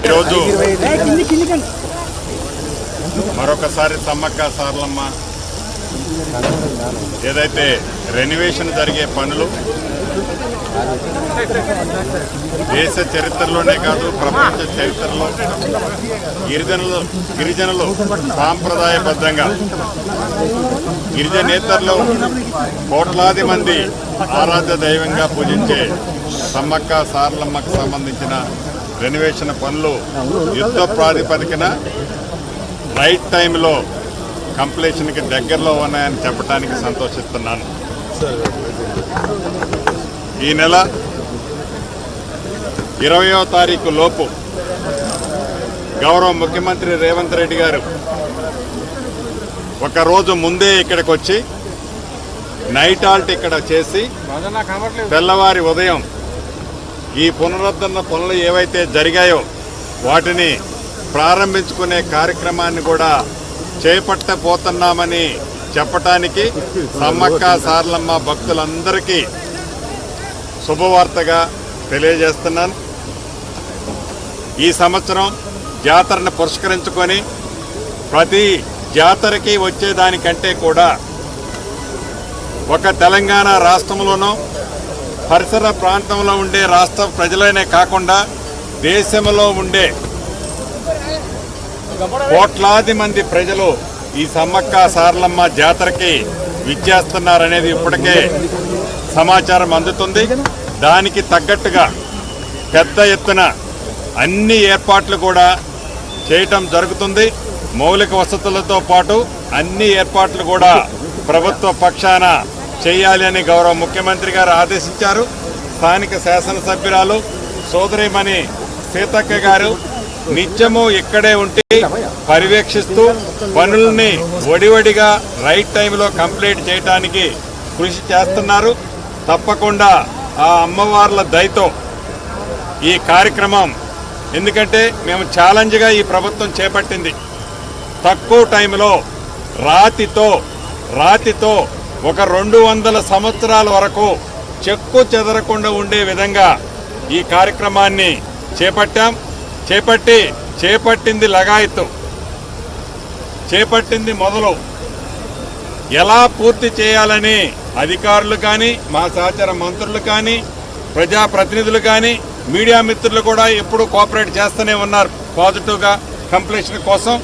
ఈరోజు మరొకసారి సమ్మక్క సారలమ్మ ఏదైతే రెనోవేషన్ జరిగే పనులు దేశ చరిత్రలోనే కాదు ప్రపంచ చరిత్రలో గిరిజనులు సాంప్రదాయబద్ధంగా గిరిజనేతరులు కోట్లాది మంది ఆరాధ్య దైవంగా పూజించే సమ్మక్క సారలమ్మకు సంబంధించిన రెనోవేషన్ పనులు యుద్ధ ప్రాతిపదికన రైట్ టైంలో కంప్లీషన్కి దగ్గరలో ఉన్నాయని చెప్పడానికి సంతోషిస్తున్నాను. ఈ నెల 20వ తారీఖు లోపు గౌరవ ముఖ్యమంత్రి రేవంత్ రెడ్డి గారు ఒకరోజు ముందే ఇక్కడికి వచ్చి నైట్ హాల్ట్ ఇక్కడ చేసి తెల్లవారి ఉదయం ఈ పునరుద్ధరణ పనులు ఏవైతే జరిగాయో వాటిని ప్రారంభించుకునే కార్యక్రమాన్ని కూడా చేపట్టబోతున్నామని చెప్పటానికి సమ్మక్క సారలమ్మ భక్తులందరికీ శుభవార్తగా తెలియజేస్తున్నాను. ఈ సంవత్సరం జాతరను పురస్కరించుకొని ప్రతి జాతరకి వచ్చేదానికంటే కూడా ఒక తెలంగాణ రాష్ట్రంలోనూ పరిసర ప్రాంతంలో ఉండే రాష్ట్ర ప్రజలనే కాకుండా దేశంలో ఉండే కోట్లాది మంది ప్రజలు ఈ సమ్మక్క సారలమ్మ జాతరకి విచ్చేస్తున్నారనేది ఇప్పటికే సమాచారం అందుతుంది. దానికి తగ్గట్టుగా పెద్ద ఎత్తున అన్ని ఏర్పాట్లు కూడా చేయటం జరుగుతుంది. మౌలిక వసతులతో పాటు అన్ని ఏర్పాట్లు కూడా ప్రభుత్వ పక్షాన చేయాలి అని గౌరవ ముఖ్యమంత్రి గారు ఆదేశించారు. స్థానిక శాసనసభ్యురాలు సోదరిమణి సీతక్క గారు నిత్యము ఇక్కడే ఉండి పర్యవేక్షిస్తూ పనుల్ని వడివడిగా రైట్ టైంలో కంప్లీట్ చేయడానికి కృషి చేస్తున్నారు. తప్పకుండా ఆ అమ్మవార్ల దయతో ఈ కార్యక్రమం, ఎందుకంటే మేము ఛాలెంజ్గా ఈ ప్రభుత్వం చేపట్టింది, తక్కువ టైంలో రాతితో ఒక 200 సంవత్సరాల వరకు చెక్కు చెదరకుండా ఉండే విధంగా ఈ కార్యక్రమాన్ని చేపట్టింది లగాయత్తు, చేపట్టింది మొదలు. ఎలా పూర్తి చేయాలని అధికారులు కానీ, మా సహచర మంత్రులు కానీ, ప్రజాప్రతినిధులు కానీ, మీడియా మిత్రులు కూడా ఎప్పుడూ కోఆపరేట్ చేస్తూనే ఉన్నారు. పాజిటివ్గా కంప్లీషన్ కోసం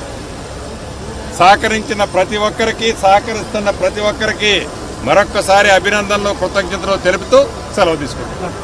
సహకరిస్తున్న ప్రతి ఒక్కరికి మరొక్కసారి అభినందనలు, కృతజ్ఞతలు తెలుపుతూ సెలవు తీసుకుంటున్నాను.